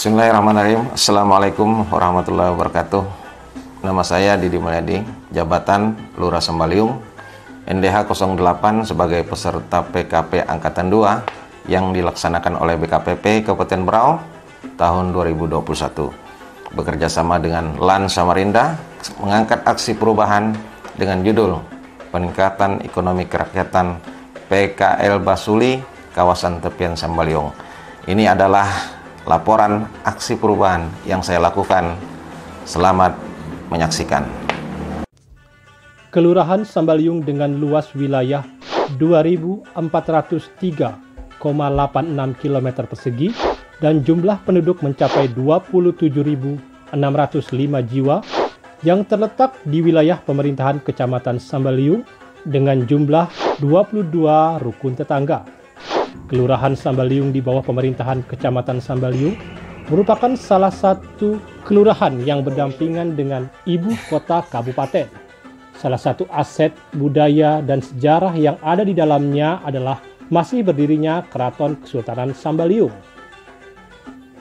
Bismillahirrahmanirrahim. Assalamualaikum warahmatullahi wabarakatuh. Nama saya Didi Mulyadi, jabatan Lurah Sambaliung, NDH 08 sebagai peserta PKP Angkatan 2 yang dilaksanakan oleh BKPP Kabupaten Berau tahun 2021. Bekerja sama dengan LAN Samarinda mengangkat aksi perubahan dengan judul Peningkatan Ekonomi Kerakyatan PKL Basuli Kawasan Tepian Sambaliung. Ini adalah laporan aksi perubahan yang saya lakukan. Selamat menyaksikan. Kelurahan Sambaliung dengan luas wilayah 2.403,86 km persegi dan jumlah penduduk mencapai 27.605 jiwa yang terletak di wilayah pemerintahan Kecamatan Sambaliung dengan jumlah 22 rukun tetangga. Kelurahan Sambaliung di bawah pemerintahan Kecamatan Sambaliung merupakan salah satu kelurahan yang berdampingan dengan ibu kota kabupaten. Salah satu aset budaya dan sejarah yang ada di dalamnya adalah masih berdirinya Keraton Kesultanan Sambaliung.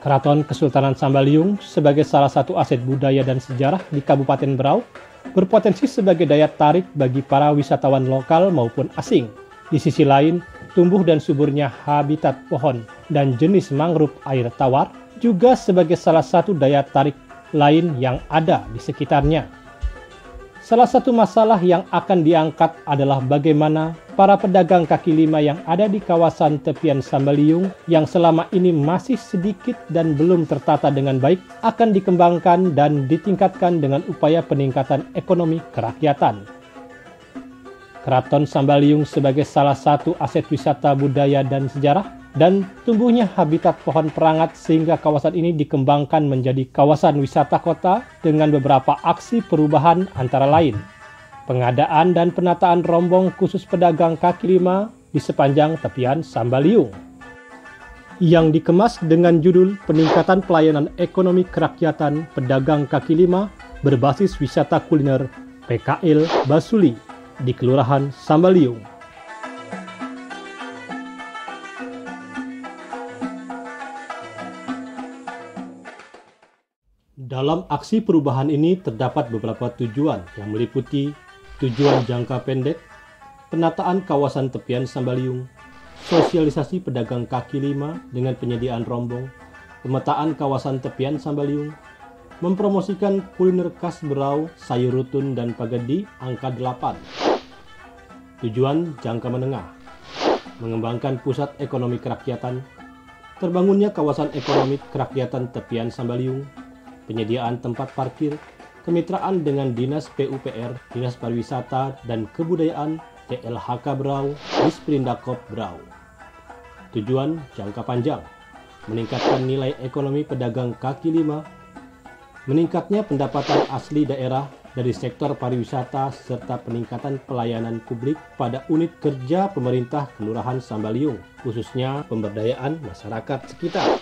Keraton Kesultanan Sambaliung sebagai salah satu aset budaya dan sejarah di Kabupaten Berau berpotensi sebagai daya tarik bagi para wisatawan lokal maupun asing. Di sisi lain, tumbuh dan suburnya habitat pohon dan jenis mangrove air tawar juga sebagai salah satu daya tarik lain yang ada di sekitarnya. Salah satu masalah yang akan diangkat adalah bagaimana para pedagang kaki lima yang ada di kawasan tepian Sambaliung yang selama ini masih sedikit dan belum tertata dengan baik akan dikembangkan dan ditingkatkan dengan upaya peningkatan ekonomi kerakyatan. Keraton Sambaliung sebagai salah satu aset wisata budaya dan sejarah dan tumbuhnya habitat pohon perangat sehingga kawasan ini dikembangkan menjadi kawasan wisata kota dengan beberapa aksi perubahan antara lain pengadaan dan penataan rombong khusus pedagang kaki lima di sepanjang tepian Sambaliung yang dikemas dengan judul Peningkatan Pelayanan Ekonomi Kerakyatan Pedagang Kaki Lima berbasis wisata kuliner PKL Basuli di Kelurahan Sambaliung. Dalam aksi perubahan ini terdapat beberapa tujuan yang meliputi tujuan jangka pendek, penataan kawasan tepian Sambaliung, sosialisasi pedagang kaki lima dengan penyediaan rombong, pemetaan kawasan tepian Sambaliung, mempromosikan kuliner khas Berau, sayur rutun dan pagedi angka 8. Tujuan jangka menengah, mengembangkan pusat ekonomi kerakyatan, terbangunnya kawasan ekonomi kerakyatan tepian Sambaliung, penyediaan tempat parkir, kemitraan dengan Dinas PUPR, Dinas Pariwisata dan Kebudayaan, DLHK Berau, Disprindakop Berau. Tujuan jangka panjang, meningkatkan nilai ekonomi pedagang kaki lima, meningkatnya pendapatan asli daerah dari sektor pariwisata serta peningkatan pelayanan publik pada unit kerja pemerintah Kelurahan Sambaliung, khususnya pemberdayaan masyarakat sekitar.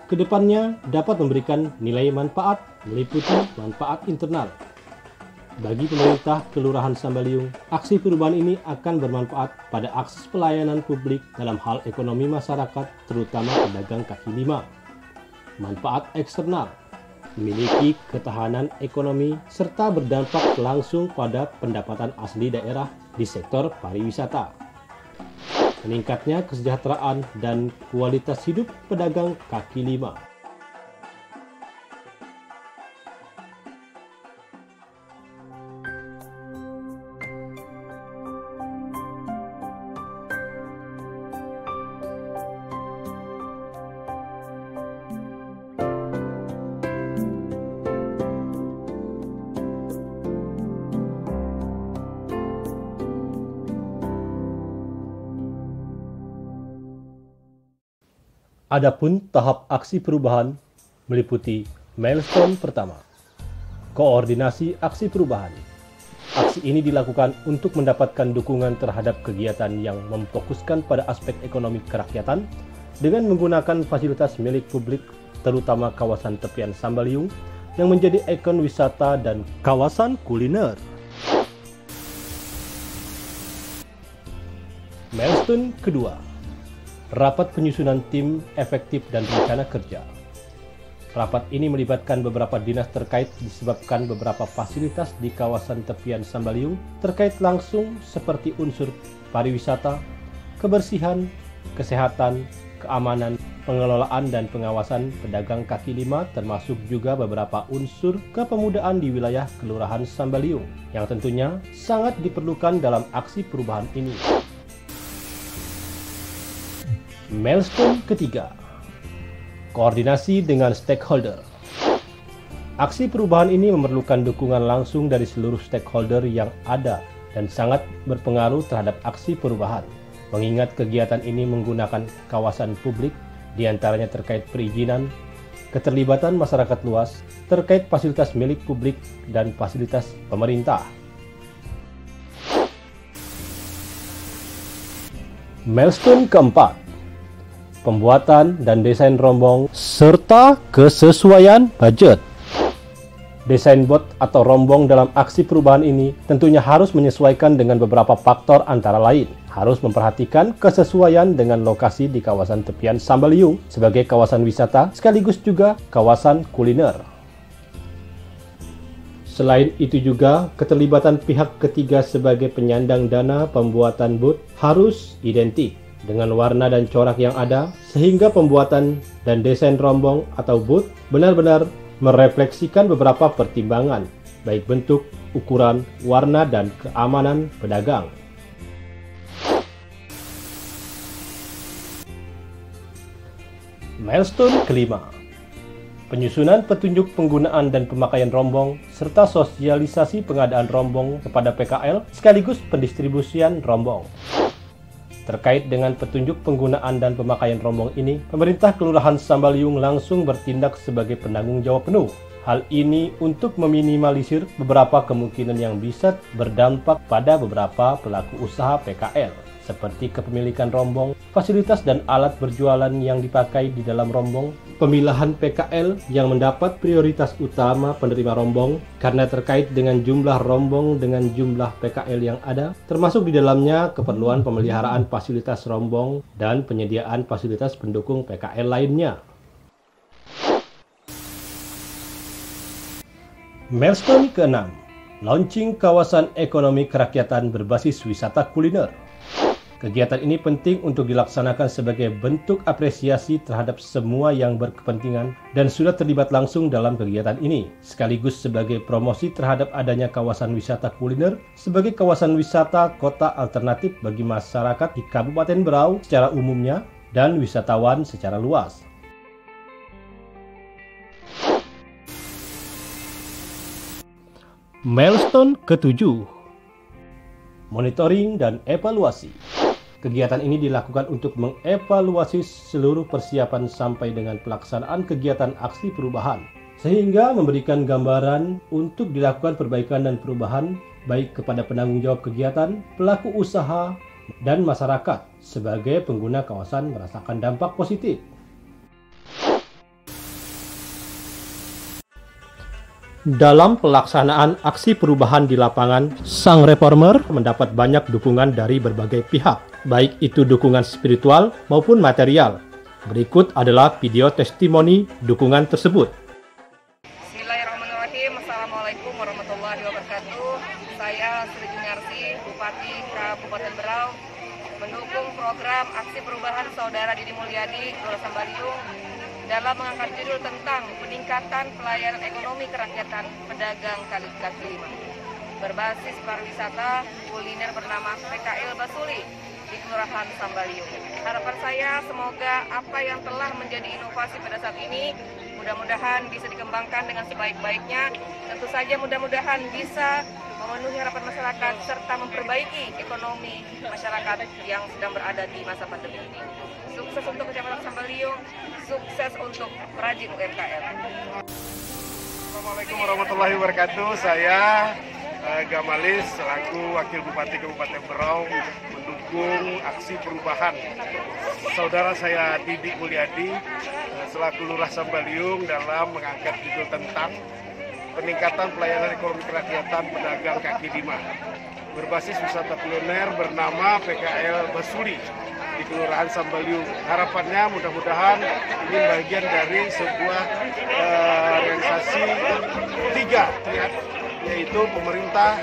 Kedepannya dapat memberikan nilai manfaat meliputi manfaat internal. Bagi pemerintah Kelurahan Sambaliung, aksi perubahan ini akan bermanfaat pada akses pelayanan publik dalam hal ekonomi masyarakat, terutama pedagang kaki lima. Manfaat eksternal, memiliki ketahanan ekonomi serta berdampak langsung pada pendapatan asli daerah di sektor pariwisata. Meningkatnya kesejahteraan dan kualitas hidup pedagang kaki lima. Adapun tahap aksi perubahan meliputi milestone pertama, koordinasi aksi perubahan. Aksi ini dilakukan untuk mendapatkan dukungan terhadap kegiatan yang memfokuskan pada aspek ekonomi kerakyatan dengan menggunakan fasilitas milik publik, terutama kawasan tepian Sambaliung yang menjadi ikon wisata dan kawasan kuliner. Milestone kedua, rapat penyusunan tim efektif dan rencana kerja. Rapat ini melibatkan beberapa dinas terkait disebabkan beberapa fasilitas di kawasan tepian Sambaliung terkait langsung seperti unsur pariwisata, kebersihan, kesehatan, keamanan, pengelolaan dan pengawasan pedagang kaki lima, termasuk juga beberapa unsur kepemudaan di wilayah Kelurahan Sambaliung yang tentunya sangat diperlukan dalam aksi perubahan ini. Milestone ketiga, koordinasi dengan stakeholder. Aksi perubahan ini memerlukan dukungan langsung dari seluruh stakeholder yang ada dan sangat berpengaruh terhadap aksi perubahan. Mengingat kegiatan ini menggunakan kawasan publik, diantaranya terkait perizinan, keterlibatan masyarakat luas, terkait fasilitas milik publik dan fasilitas pemerintah. Milestone keempat, pembuatan dan desain rombong serta kesesuaian budget. Desain bot atau rombong dalam aksi perubahan ini tentunya harus menyesuaikan dengan beberapa faktor, antara lain harus memperhatikan kesesuaian dengan lokasi di kawasan tepian Sambaliung sebagai kawasan wisata sekaligus juga kawasan kuliner. Selain itu juga, keterlibatan pihak ketiga sebagai penyandang dana pembuatan booth harus identik dengan warna dan corak yang ada, sehingga pembuatan dan desain rombong atau booth benar-benar merefleksikan beberapa pertimbangan, baik bentuk, ukuran, warna, dan keamanan pedagang. Milestone kelima, penyusunan petunjuk penggunaan dan pemakaian rombong, serta sosialisasi pengadaan rombong kepada PKL sekaligus pendistribusian rombong. Terkait dengan petunjuk penggunaan dan pemakaian rombong ini, pemerintah Kelurahan Sambaliung langsung bertindak sebagai penanggung jawab penuh. Hal ini untuk meminimalisir beberapa kemungkinan yang bisa berdampak pada beberapa pelaku usaha PKL, seperti kepemilikan rombong, fasilitas dan alat berjualan yang dipakai di dalam rombong, pemilahan PKL yang mendapat prioritas utama penerima rombong karena terkait dengan jumlah rombong dengan jumlah PKL yang ada, termasuk di dalamnya keperluan pemeliharaan fasilitas rombong dan penyediaan fasilitas pendukung PKL lainnya. Milestone ke-6, launching kawasan ekonomi kerakyatan berbasis wisata kuliner. Kegiatan ini penting untuk dilaksanakan sebagai bentuk apresiasi terhadap semua yang berkepentingan dan sudah terlibat langsung dalam kegiatan ini, sekaligus sebagai promosi terhadap adanya kawasan wisata kuliner sebagai kawasan wisata kota alternatif bagi masyarakat di Kabupaten Berau secara umumnya dan wisatawan secara luas. Milestone ke-7, monitoring dan evaluasi. Kegiatan ini dilakukan untuk mengevaluasi seluruh persiapan sampai dengan pelaksanaan kegiatan aksi perubahan, sehingga memberikan gambaran untuk dilakukan perbaikan dan perubahan baik kepada penanggung jawab kegiatan, pelaku usaha, dan masyarakat sebagai pengguna kawasan merasakan dampak positif. Dalam pelaksanaan aksi perubahan di lapangan, sang reformer mendapat banyak dukungan dari berbagai pihak, baik itu dukungan spiritual maupun material. Berikut adalah video testimoni dukungan tersebut. Bismillahirrahmanirrahim. Assalamualaikum warahmatullahi wabarakatuh. Saya Sri Junyarsi, Bupati Kabupaten Berau, mendukung program aksi perubahan Saudara Didi Mulyadi, Kelurahan Sambaliung, dalam mengangkat judul tentang peningkatan pelayanan ekonomi kerakyatan pedagang kaki lima berbasis pariwisata kuliner bernama PKL Basuli di Kelurahan Sambaliung. Harapan saya semoga apa yang telah menjadi inovasi pada saat ini mudah-mudahan bisa dikembangkan dengan sebaik-baiknya. Tentu saja mudah-mudahan bisa memenuhi harapan masyarakat serta memperbaiki ekonomi masyarakat yang sedang berada di masa pandemi ini. Sukses untuk Kecamatan Sambaliung, sukses untuk perajin UMKM. Assalamualaikum warahmatullahi wabarakatuh. Saya Gamalis selaku Wakil Bupati Kabupaten Berau mendukung aksi perubahan saudara saya Didi Mulyadi selaku Lurah Sambaliung dalam mengangkat judul tentang peningkatan pelayanan ekonomi kerakyatan pedagang kaki lima berbasis wisata kuliner bernama PKL Basuli di Kelurahan Sambaliung. Harapannya mudah-mudahan ini bagian dari sebuah realisasi tiga triad, yaitu pemerintah,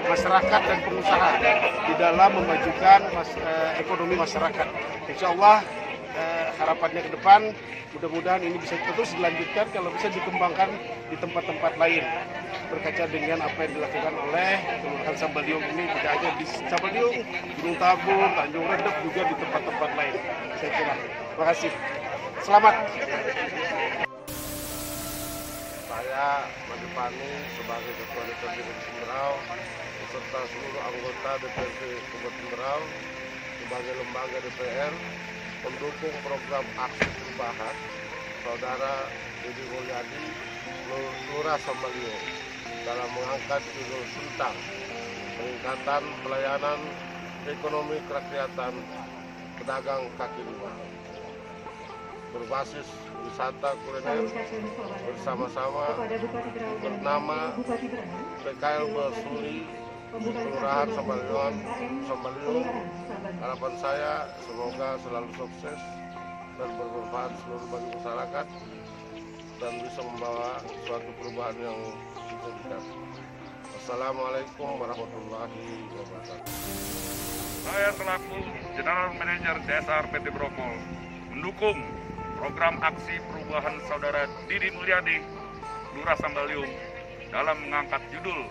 masyarakat, dan pengusaha di dalam memajukan ekonomi masyarakat. Insya Allah harapannya ke depan mudah-mudahan ini bisa terus dilanjutkan, kalau bisa dikembangkan di tempat-tempat lain, berkaca dengan apa yang dilakukan oleh Kelurahan Sambaliung ini, tidak hanya di Sambaliung, Gunung Tabur, Tanjung Redep, juga di tempat-tempat lain. Saya kira. Terima kasih. Selamat. Saya Madi Pani sebagai Ketua DPRD Kabupaten Berau beserta seluruh anggota DPRD Kabupaten Berau sebagai lembaga DPR mendukung program aksi perubahan Saudara Didi Mulyadi Lurah Sambaliung dalam mengangkat judul tentang peningkatan pelayanan ekonomi kerakyatan pedagang kaki lima berbasis wisata kuliner bersama-sama bernama PKL Basuli Kelurahan Sambaliung. Harapan saya semoga selalu sukses dan bermanfaat seluruh bagi masyarakat dan bisa membawa suatu perubahan yang signifikan. Assalamualaikum warahmatullahi wabarakatuh. Saya selaku General Manager CSR PT Brokol mendukung program aksi perubahan Saudara Didi Mulyadi Lurah Sambaliung dalam mengangkat judul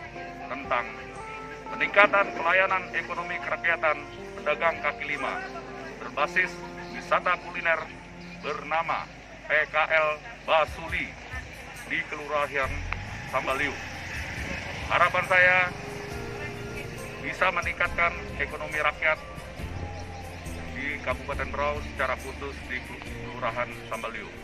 tentang peningkatan pelayanan ekonomi kerakyatan pedagang kaki lima berbasis wisata kuliner bernama PKL Basuli di Kelurahan Sambaliung. Harapan saya bisa meningkatkan ekonomi rakyat di Kabupaten Berau secara khusus di Kelurahan Sambaliung.